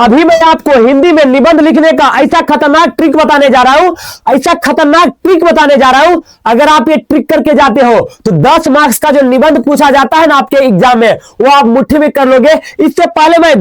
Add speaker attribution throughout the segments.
Speaker 1: अभी मैं आपको हिंदी में निबंध लिखने का ऐसा खतरनाक ट्रिक बताने जा रहा हूं, ऐसा खतरनाक ट्रिक बताने जा रहा हूं। अगर आप ये ट्रिक करके जाते हो तो 10 मार्क्स का जो निबंध पूछा जाता है ना आपके एग्जाम में, वो आप मुट्ठी में कर लोगे। इससे पहले मैं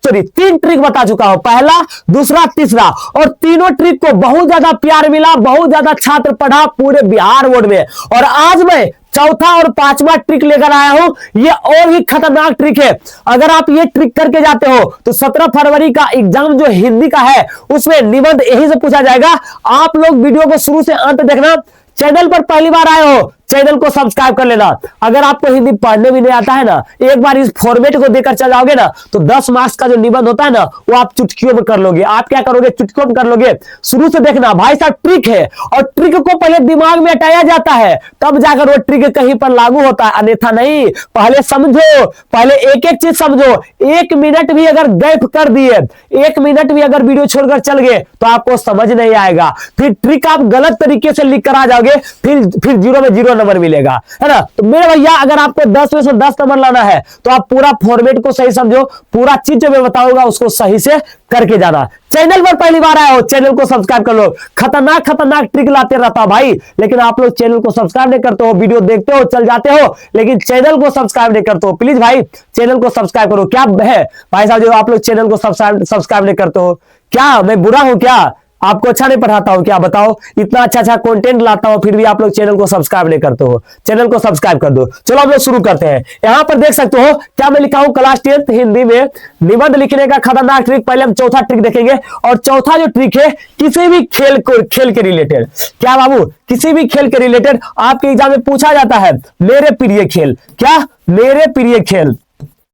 Speaker 1: 3 ट्रिक बता चुका हूं, पहला, दूसरा, तीसरा, और तीनों ट्रिक को बहुत ज्यादा प्यार मिला, बहुत ज्यादा छात्र पढ़ा पूरे बिहार बोर्ड में। और आज मैं चौथा और पांचवा ट्रिक लेकर आया हूं, ये और ही खतरनाक ट्रिक है। अगर आप ये ट्रिक करके जाते हो तो 17 फरवरी का एग्जाम जो हिंदी का है उसमें निबंध यही से पूछा जाएगा। आप लोग वीडियो को शुरू से अंत देखना। चैनल पर पहली बार आए हो, चैनल को सब्सक्राइब कर लेना। अगर आपको हिंदी पढ़ने भी नहीं आता है ना, एक बार इस फॉर्मेट को देकर चल जाओगे ना, तो 10 मार्क्स का जो निबंध होता है ना, वो आप चुटकियों में कर लोगे। आप क्या करोगे? चुटकियों में कर लोगे। शुरू से देखना भाई साहब, ट्रिक है, और ट्रिक को पहले दिमाग में हटाया जाता है, तब जाकर वो ट्रिक कहीं पर लागू होता है, अन्यथा नहीं। पहले समझो, पहले एक एक चीज समझो। 1 मिनट भी अगर गैप कर दिए, 1 मिनट भी अगर वीडियो छोड़कर चल गए तो आपको समझ नहीं आएगा। फिर ट्रिक आप गलत तरीके से लिख कर आ जाओगे, फिर 0 में 0 नंबर मिलेगा, है ना। तो मेरे भैया, अगर आपको 10 में से 10 नंबर लाना है तो आप पूरा फॉर्मेट को सही समझो, पूरा चीज जो मैं बताऊंगा उसको सही से करके जाना। चैनल पर पहली बार आए हो, चैनल को सब्सक्राइब कर लो। खतरनाक खतरनाक ट्रिक लाते रहता भाई, लेकिन आप लोग चैनल को सब्सक्राइब नहीं करते हो, वीडियो देखते हो, चल जाते हो, लेकिन चैनल को सब्सक्राइब नहीं करते हो। प्लीज भाई, चैनल को सब्सक्राइब करो। क्या है भाई साहब जो आप लोग चैनल को सब्सक्राइब नहीं करते हो? क्या मैं बुरा हूं क्या? आपको अच्छा नहीं पढ़ाता हूं क्या? बताओ, इतना अच्छा अच्छा कंटेंट लाता हूं, फिर भी आप लोग चैनल को सब्सक्राइब नहीं करते हो। चैनल को सब्सक्राइब कर दो। चलो हम लोग शुरू करते हैं। यहां पर देख सकते हो क्या मैं लिखा हूं, क्लास 10th हिंदी में निबंध लिखने का खतरनाक ट्रिक। पहले हम चौथा ट्रिक देखेंगे, और चौथा जो ट्रिक है, किसी भी खेल के रिलेटेड। क्या बाबू? किसी भी खेल के रिलेटेड आपके एग्जाम में पूछा जाता है, मेरे प्रिय खेल। क्या? मेरे प्रिय खेल।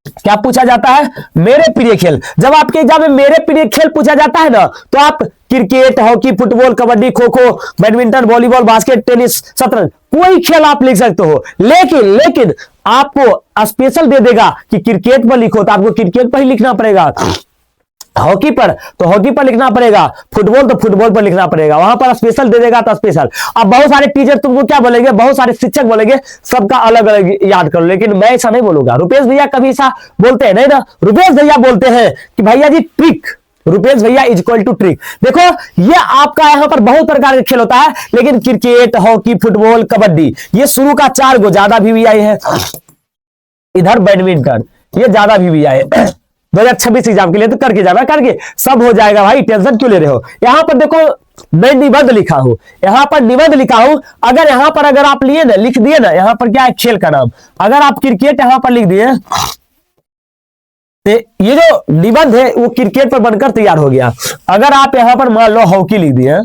Speaker 1: क्या पूछा जाता है? मेरे प्रिय खेल। जब आपके एग्जाम में मेरे प्रिय खेल पूछा जाता है ना, तो आप cricket, hockey, football, kabaddi, kho kho, badminton, volleyball, basket, tennis, शतरंज, कोई खेल आप लिख सकते हो। लेकिन आपको स्पेशल दे देगा कि क्रिकेट पर लिखो, तो आपको क्रिकेट पर ही लिखना पड़ेगा। हॉकी पर तो हॉकी पर लिखना पड़ेगा, फुटबॉल तो फुटबॉल पर लिखना पड़ेगा। वहां पर स्पेशल दे देगा तो स्पेशल। अब बहुत सारे टीचर तुमको क्या बोलेंगे, बहुत सारे शिक्षक बोलेंगे सबका अलग अलग याद करो, लेकिन मैं ऐसा नहीं बोलूंगा। रुपेश भैया कभी ऐसा बोलते हैं नहीं ना। रुपेश भैया बोलते हैं कि भैया जी ट्रिक, रुपेश भैया इज इक्वल टू ट्रिक। देखो, ये आपका यहां पर बहुत प्रकार के खेल होता है, लेकिन क्रिकेट, हॉकी, फुटबॉल, कबड्डी, ये शुरू का 4 गो ज्यादा VVI है। इधर बैडमिंटन, ये ज्यादा VVI है। 2026 एग्जाम के लिए तो करके जाना, करके सब हो जाएगा भाई, टेंशन क्यों ले रहे हो। यहां पर देखो, मैं निबंध लिखा हूं, यहां पर निबंध लिखा हूं। अगर यहां पर अगर आप लिए ना, लिख दिए ना, यहां पर क्या है, खेल का नाम। अगर आप क्रिकेट यहां पर लिख दिए, तो ये जो निबंध है वो क्रिकेट पर बनकर तैयार हो गया। अगर आप यहां पर मान लो हॉकी लिख दिए,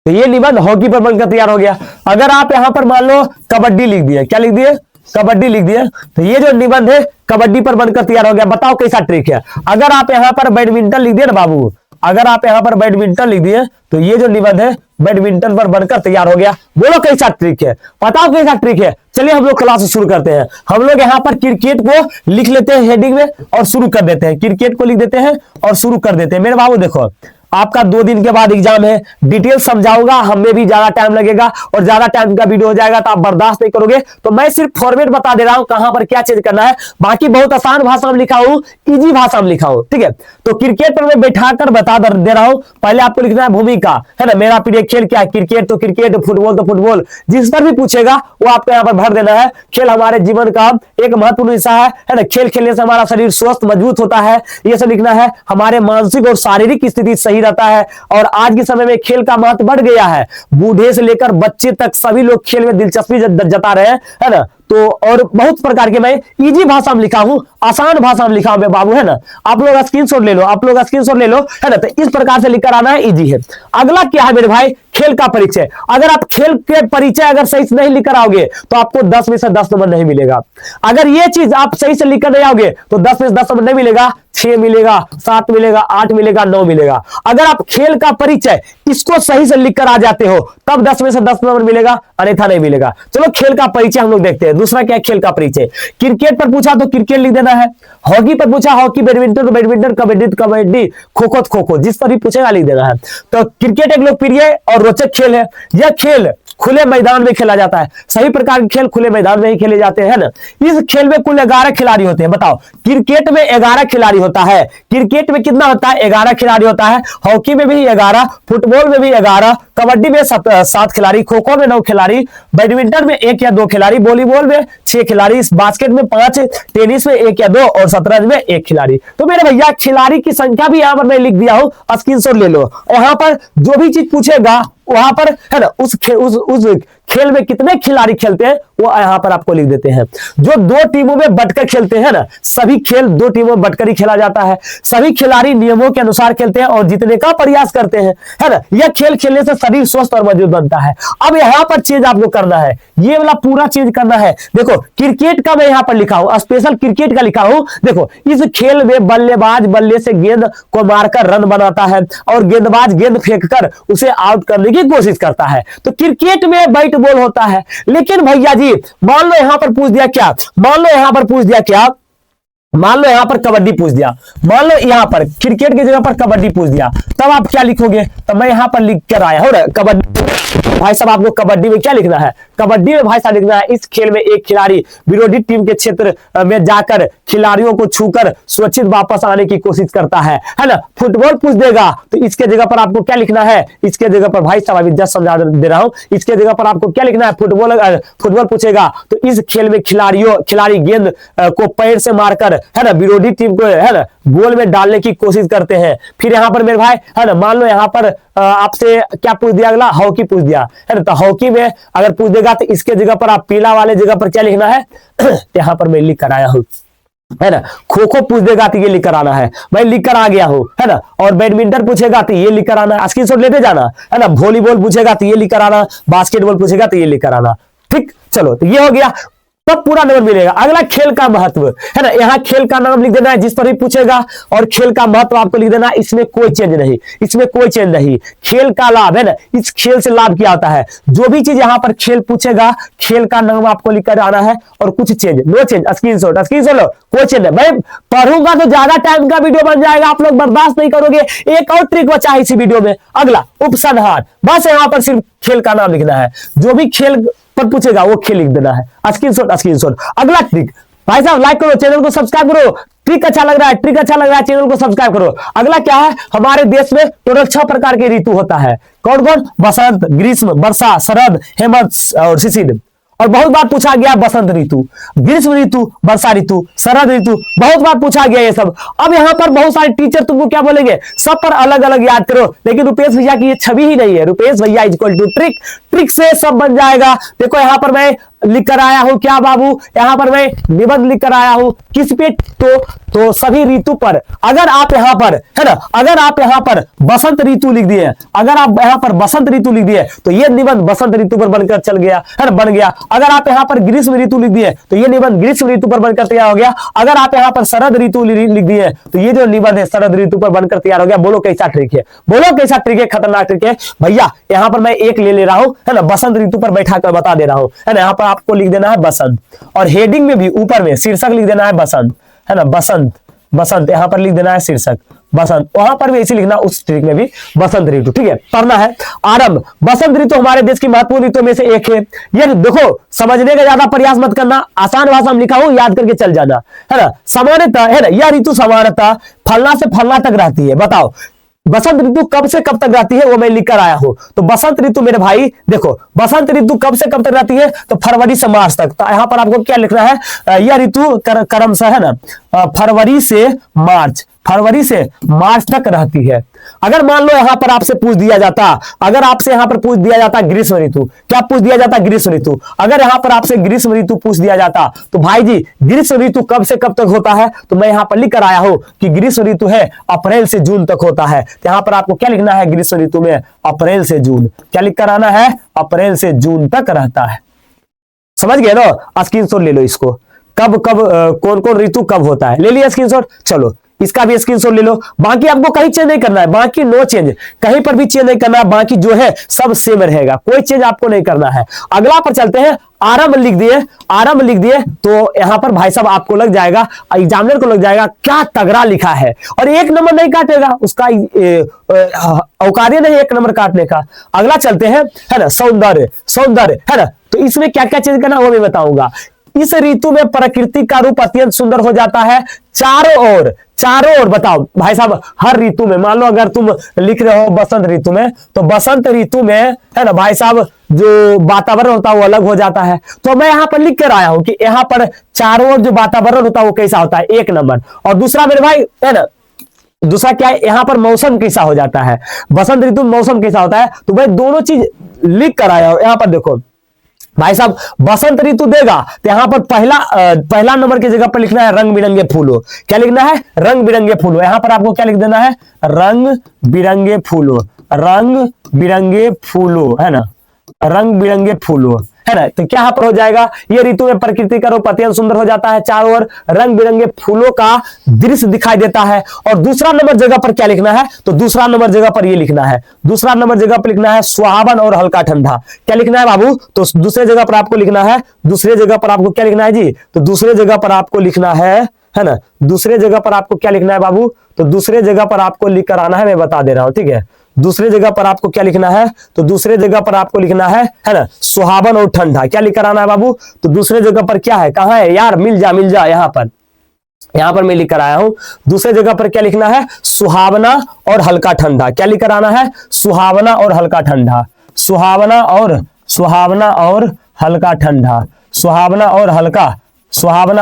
Speaker 1: तो ये निबंध हॉकी पर बनकर तैयार हो गया। अगर आप यहां पर मान लो कबड्डी लिख दिए, क्या लिख दिए, कबड्डी लिख दिए, तो ये जो निबंध है कबड्डी पर बनकर तैयार हो गया। बताओ कैसा ट्रिक है। अगर आप यहां पर बैडमिंटन लिख दिए ना बाबू, अगर आप यहां पर बैडमिंटन लिख दिए, तो ये जो निबंध है बैडमिंटन पर बनकर तैयार हो गया। बोलो कैसा ट्रिक है, बताओ कैसा ट्रिक है। चलिए हम लोग क्लास शुरू करते हैं। हम लोग यहां पर क्रिकेट को लिख लेते हैं हेडिंग में और शुरू कर देते हैं। क्रिकेट को लिख देते हैं और शुरू कर देते हैं। मेरे बाबू देखो, आपका 2 दिन के बाद एग्जाम है, डिटेल समझाऊंगा, हमें भी ज्यादा टाइम लगेगा और ज्यादा टाइम का वीडियो हो जाएगा तो आप बर्दाश्त नहीं करोगे। तो मैं सिर्फ फॉर्मेट बता दे रहा हूं कहां पर क्या चीज करना है, बाकी बहुत आसान भाषा में लिखा हूं, इजी भाषा में लिखा हूं, ठीक है। तो क्रिकेट पर मैं बैठाकर बता दे रहा हूं। पहले आपको लिखना है भूमिका, है ना। मेरा प्रिय खेल क्या है, क्रिकेट तो क्रिकेट, फुटबॉल तो फुटबॉल, जिस पर भी पूछेगा वो आपको यहाँ पर भर देना है। खेल हमारे जीवन का एक महत्वपूर्ण हिस्सा है ना। खेल खेलने से हमारा शरीर स्वस्थ मजबूत होता है, ये सब लिखना है। हमारे मानसिक और शारीरिक स्थिति सही रहता है, और आज के समय में खेल का महत्व बढ़ गया है। बूढ़े से लेकर बच्चे तक सभी लोग खेल में दिलचस्पी जता रहे हैं, है ना। तो और बहुत प्रकार के मैं इजी भाषा में लिखा हूं, आसान भाषा में लिखा हूं बाबू, है ना। आप लोग स्क्रीनशॉट ले लो, आप लोग स्क्रीनशॉट ले लो, है ना। तो इस प्रकार से लिखकर आना है, इजी है। अगला क्या है मेरे भाई, खेल का परिचय। अगर आप खेल के परिचय अगर सही से नहीं लिखकर आओगे तो आपको 10 में से 10 नंबर नहीं मिलेगा। अगर ये चीज आप सही से लिखकर नहीं आओगे तो 10 में से 10 नंबर नहीं मिलेगा, 6 मिलेगा, 7 मिलेगा, 8 मिलेगा, 9 मिलेगा। अगर आप खेल का परिचय इसको सही से लिखकर आ जाते हो तब 10 में से 10 नंबर मिलेगा, अन्यथा नहीं मिलेगा। चलो खेल का परिचय हम लोग देखते हैं। दूसरा क्या है, खेल का परिचय। क्रिकेट पर पूछा तो क्रिकेट लिख देना है, हॉकी पर पूछा हॉकी, बैडमिंटन तो बैडमिंटन, कबड्डी तो कबड्डी, खो खो तो खो खो, जिस पर भी पूछेगा लिख देना है। तो क्रिकेट एक लोकप्रिय और रोचक खेल है। यह खेल खुले मैदान में खेला जाता है। सभी प्रकार के खेल खुले मैदान में ही खेले जाते हैं ना। इस खेल में कुल 11 खिलाड़ी होते हैं। बताओ, क्रिकेट में 11 खिलाड़ी होता है। क्रिकेट में कितना होता है? 11 खिलाड़ी होता है। हॉकी में भी 11, फुटबॉल में भी 11, कबड्डी में 7 खिलाड़ी, खो खो में 9 खिलाड़ी, बैडमिंटन में 1 या 2 खिलाड़ी, वॉलीबॉल में 6 खिलाड़ी, बास्केट में 5, टेनिस में 1 या 2 और शतरंज में 1 खिलाड़ी। तो मेरे भैया खिलाड़ी की संख्या भी यहां पर मैं लिख दिया हूं, स्क्रीनशॉट ले लो। वहां पर जो भी चीज पूछेगा वहां पर है ना, उस खेल में कितने खिलाड़ी खेलते हैं वो यहां पर आपको लिख देते हैं। जो 2 टीमों में बटकर खेलते हैं ना, सभी खेल 2 टीमों में बटकर ही खेला जाता है। सभी खिलाड़ी नियमों के अनुसार खेलते हैं और जीतने का प्रयास करते हैं, है ना। यह खेल खेलने से शरीर स्वस्थ और मजबूत बनता है। अब यहां पर चीज आपको करना है, ये वाला पूरा चीज करना है। देखो क्रिकेट का मैं यहां पर लिखा हूं, स्पेशल क्रिकेट का लिखा हूं। देखो इस खेल में बल्लेबाज बल्ले से गेंद को मारकर रन बनाता है और गेंदबाज गेंद फेंककर उसे आउट करने की कोशिश करता है। तो क्रिकेट में बैट बॉल होता है। लेकिन भैया जी मान लो यहां पर पूछ दिया क्या, मान लो यहां पर पूछ दिया क्या, मान लो यहां पर कबड्डी पूछ दिया, मान लो यहां पर क्रिकेट की जगह पर कबड्डी पूछ दिया, तब आप क्या लिखोगे? तब मैं यहां पर लिख कर आया हूं कबड्डी। भाई साहब आपको कबड्डी में क्या लिखना है? कबड्डी में भाई साहब लिखना है, इस खेल में एक खिलाड़ी विरोधी टीम के क्षेत्र में जाकर खिलाड़ियों को छूकर सुरक्षित वापस आने की कोशिश करता है ना। फुटबॉल पूछ देगा तो इसके जगह पर आपको क्या लिखना है? इसके जगह पर भाई साहब अभी जस्ट समझा दे रहा हूं, इसके जगह पर आपको क्या लिखना है? फुटबॉल पूछेगा तो इस खेल में खिलाड़ी गेंद को पैर से मारकर है ना विरोधी टीम को है ना गोल में डालने की कोशिश करते हैं। फिर यहाँ पर मेरे भाई है ना, मान लो यहाँ पर आपसे क्या पूछ दिया? अगला हॉकी पूछ दिया है ना। तो हॉकी में अगर पूछ देगा तो इसके जगह पर आप पीला वाले जगह पर क्या लिखना है? यहाँ पर मैं लिख कर आया हूं, है ना। खो खो पूछ देगा तो ये लिख कर आना है, मैं लिख कर आ गया हूं, है ना। और बैडमिंटन पूछेगा तो ये लिख कर आना, स्क्रीनशॉट लेते जाना, है ना। वॉलीबॉल पूछेगा तो ये लिख कर आना, बास्केटबॉल पूछेगा तो ये लिख कर आना। ठीक, चलो तो ये हो गया, तब पूरा नंबर मिलेगा। अगला खेल का महत्व है ना, यहाँ खेल का नाम लिख देना है जिस पर भी पूछेगा, और खेल का महत्व आपको लिख देना है। इसमें कोई चेंज नहीं, इसमें कोई चेंज नहीं। खेल का लाभ है ना, इस खेल से लाभ क्या होता है? जो भी चीज यहाँ पर खेल पूछेगा, खेल का नाम आपको लिख कर आना है और कुछ चेंज, नो चेंज। स्क्रीनशॉट लो, कोई चेंज नहीं। मैं पढ़ूंगा तो ज्यादा टाइम का वीडियो बन जाएगा, आप लोग बर्दाश्त नहीं करोगे। एक और ट्रिक बचा है इसी वीडियो में, अगला उपसंहार। बस यहाँ पर सिर्फ खेल का नाम लिखना है, जो भी खेल पर पूछेगा वो खेल लिख देना है। स्क्रीनशॉट। अगला ट्रिक भाई साहब, लाइक करो, चैनल को सब्सक्राइब करो। ट्रिक अच्छा लग रहा है, ट्रिक अच्छा लग रहा है, चैनल को सब्सक्राइब करो। अगला क्या है? हमारे देश में टोटल 6 प्रकार के ऋतु होता है। कौन कौन? बसंत, ग्रीष्म, वर्षा, शरद, हेमंत और शिशिर। और बहुत बार पूछा गया बसंत ऋतु, ग्रीष्म ऋतु, वर्षा ऋतु, शरद ऋतु, बहुत बार पूछा गया ये सब। अब यहाँ पर बहुत सारे टीचर तुमको क्या बोलेंगे? सब पर अलग अलग याद करो, लेकिन रुपेश भैया की ये छवि ही नहीं है। रुपेश भैया इक्वल टू ट्रिक, ट्रिक से सब बन जाएगा। देखो यहाँ पर मैं लिख कर आया हूं क्या बाबू? यहाँ पर मैं निबंध लिख कर आया हूं, किस पे? तो सभी ऋतु पर। अगर आप यहाँ पर है ना, अगर आप यहाँ पर बसंत ऋतु लिख दिए, अगर आप यहाँ पर बसंत ऋतु लिख दिए तो ये निबंध बसंत ऋतु पर बनकर चल गया, है ना, बन गया। अगर आप यहाँ पर ग्रीष्म ऋतु लिख दिए तो ये निबंध ग्रीष्म ऋतु पर बनकर तैयार हो गया। अगर आप यहाँ पर शरद ऋतु लिख दिए तो ये जो निबंध है शरद ऋतु पर बनकर तैयार हो गया। बोलो कैसा ट्रिक है? बोलो कैसा ट्रिक है? खतरनाक ट्रिक है भैया। यहाँ पर मैं एक ले रहा हूं, है ना, बसंत ऋतु पर बैठा कर बता दे रहा हूं, है ना। यहाँ पर आपको लिख देना है बसंत, और हेडिंग में भी ऊपर में शीर्षक लिख देना है बसंत, है ना। बसंत यहाँ पर लिख देना है शीर्षक बसंत, वहां पर भी ऐसे लिखना, उस ट्रिक में भी बसंत ऋतु। ठीक है, पढ़ना है। आरंभ, बसंत ऋतु हमारे देश की महत्वपूर्ण ऋतु में से एक है। ये देखो, समझने का ज्यादा प्रयास मत करना, आसान भाषा में लिखा हूं, याद करके चल जाना, है ना। सामान्यतः है ना, यह ऋतु सामान्यतः फलना से फलना तक रहती है। बताओ बसंत ऋतु कब से कब तक रहती है? वो मैं लिख कर आया हूं। तो बसंत ऋतु मेरे भाई देखो, बसंत ऋतु कब से कब तक रहती है? तो फरवरी से मार्च तक। तो यहाँ पर आपको क्या लिखना है? यह ऋतु क्रमशः है ना फरवरी से मार्च तक रहती है। अगर मान लो यहां पर आपसे पूछ दिया जाता, अगर आपसे यहां पर पूछ दिया जाता ग्रीष्म ऋतु, क्या पूछ दिया जाता? ग्रीष्म ऋतु। अगर यहां पर आपसे ग्रीष्म ऋतु पूछ दिया जाता तो भाई जी ग्रीष्म ऋतु कब से कब तक होता है? तो मैं यहां पर लिख कर आया हूं कि ग्रीष्म ऋतु है अप्रैल से जून तक होता है। तो यहां पर आपको क्या लिखना है? ग्रीष्म ऋतु में अप्रैल से जून, क्या लिख कर आना है? अप्रैल से जून तक रहता है। समझ गए ना? स्क्रीनशॉट ले लो इसको, कब कब कौन कौन ऋतु कब होता है, ले लिया स्क्रीनशॉट। चलो इसका भी स्क्रीनशॉट ले लो। बाकी आपको कहीं चेंज नहीं करना है, बाकी नो चेंज, कहीं पर भी चेंज नहीं करना है, बाकी जो है सब सेम रहेगा, कोई चेंज आपको नहीं करना है। अगला पर चलते हैं, आरंभ लिख दिए, आरंभ लिख दिए तो यहां पर भाई साहब आपको लग जाएगा, एग्जामिनर को लग जाएगा क्या तगड़ा लिखा है, और एक नंबर नहीं काटेगा, उसका औकात नहीं एक नंबर काटने का। अगला चलते हैं, है ना, सौंदर्य, सौंदर्य है ना, तो इसमें क्या क्या चेंज करना वो मैं बताऊंगा। इस ऋतु में प्रकृति का रूप अत्यंत सुंदर हो जाता है चारों ओर, चारों ओर। बताओ भाई साहब, हर ऋतु में, मान लो अगर तुम लिख रहे हो बसंत ऋतु में, तो बसंत ऋतु में है ना भाई साहब जो वातावरण होता है वो अलग हो जाता है। तो मैं यहां पर लिख कर आया हूं कि यहां पर चारों ओर जो वातावरण होता है वो कैसा होता है, एक नंबर। और दूसरा मेरे भाई है ना, दूसरा क्या है, यहां पर मौसम कैसा हो जाता है, बसंत ऋतु में मौसम कैसा होता है। तो भाई दोनों चीज लिख कर आया हूं। यहां पर देखो भाई साहब, बसंत ऋतु देगा तो यहां पर पहला नंबर की जगह पर लिखना है रंग बिरंगे फूलों। क्या लिखना है, रंग बिरंगे फूलों। यहां पर आपको क्या लिख देना है, रंग बिरंगे फूलों, रंग बिरंगे फूलों, है ना, रंग बिरंगे फूलों, है ना। तो क्या पर हो जाएगा, ये ऋतु में प्रकृति का रूप अत्यंत सुंदर हो जाता है, चारों ओर रंग बिरंगे फूलों का दृश्य दिखाई देता है। और दूसरा नंबर जगह पर क्या लिखना है, तो दूसरा नंबर जगह पर ये लिखना है, दूसरा नंबर जगह पर लिखना है सुहावन और हल्का ठंडा। क्या लिखना है बाबू, तो दूसरे जगह पर आपको लिखना है, दूसरे जगह पर आपको क्या लिखना है जी, तो दूसरे जगह पर आपको लिखना है ना, दूसरे जगह पर आपको क्या लिखना है बाबू, तो दूसरे जगह पर आपको लिख कर आना है, मैं बता दे रहा हूं, ठीक है। दूसरे जगह पर आपको क्या लिखना है, तो दूसरे जगह पर आपको लिखना है ना, सुहावन और ठंडा। क्या लिख कर आना है बाबू, तो दूसरे जगह पर क्या है, कहां है यार, मिल जा यहां पर मैं लिख कर आया हूं। दूसरे जगह पर क्या लिखना है, सुहावना और हल्का ठंडा। क्या लिख कर आना है, सुहावना और हल्का ठंडा, सुहावना और हल्का ठंडा, सुहावना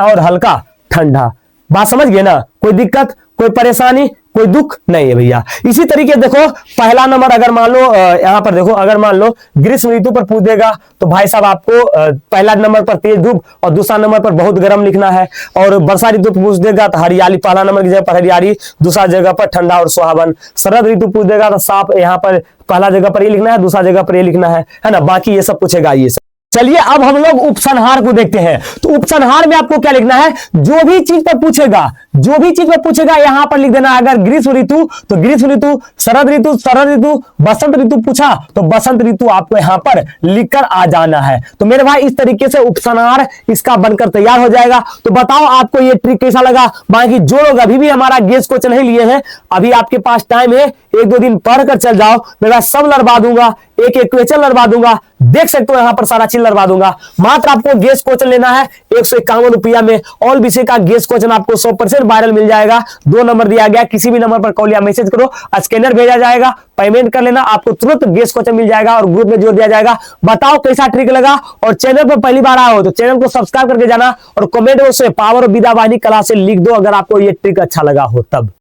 Speaker 1: और हल्का ठंडा। बात समझ गए ना, कोई दिक्कत, कोई परेशानी, कोई दुख नहीं है भैया। इसी तरीके देखो, पहला नंबर अगर मान लो यहां पर देखो, अगर मान लो ग्रीष्म ऋतु पर पूछ देगा तो भाई साहब आपको पहला नंबर पर तेज धूप और दूसरा नंबर पर बहुत गर्म लिखना है। और वर्षा ऋतु पर पूछ देगा तो हरियाली, पहला नंबर की जगह पर हरियाली, दूसरा जगह पर ठंडा और सुहावन। शरद ऋतु पूछ देगा तो साफ, यहाँ पर पहला जगह पर ये लिखना है, दूसरा जगह पर ये लिखना है ना, बाकी ये सब पूछेगा ये सब। चलिए अब हम लोग उपसंहार को देखते हैं। तो उपसंहार में आपको क्या लिखना है, जो भी चीज पर पूछेगा, जो भी चीज पर पूछेगा यहां पर लिख देना। अगर ग्रीष्म ऋतु तो ग्रीष्म ऋतु, शरद ऋतु शरद ऋतु, बसंत ऋतु पूछा तो बसंत ऋतु आपको यहां पर लिखकर आ जाना है। तो मेरे भाई इस तरीके से उपसंहार इसका बनकर तैयार हो जाएगा। तो बताओ आपको ये ट्रिक कैसा लगा। बाकी जो लोग अभी भी हमारा गेस क्वेश्चन नहीं लिए हैं, अभी आपके पास टाइम है, एक दो दिन पढ़कर चल जाओ, मेरा सब लड़वा दूंगा, एक एक क्वेश्चन लड़वा दूंगा, देख सकते हो यहां पर सारा चीज लड़वा दूंगा। मात्र आपको गेस क्वेश्चन लेना है 151 रुपया में। ऑल विषय का गेस क्वेश्चन आपको 100% वायरल मिल जाएगा। 2 नंबर दिया गया, किसी भी नंबर पर कॉल या मैसेज करो, स्कैनर भेजा जाएगा, पेमेंट कर लेना, आपको तुरंत गेस क्वेश्चन मिल जाएगा और ग्रुप में जोड़ दिया जाएगा। बताओ कैसा ट्रिक लगा। और चैनल पर पहली बार आए हो तो चैनल को सब्सक्राइब करके जाना और कमेंट में से पावर विद्या वाहिनी क्लास से लिख दो अगर आपको ये ट्रिक अच्छा लगा हो तब।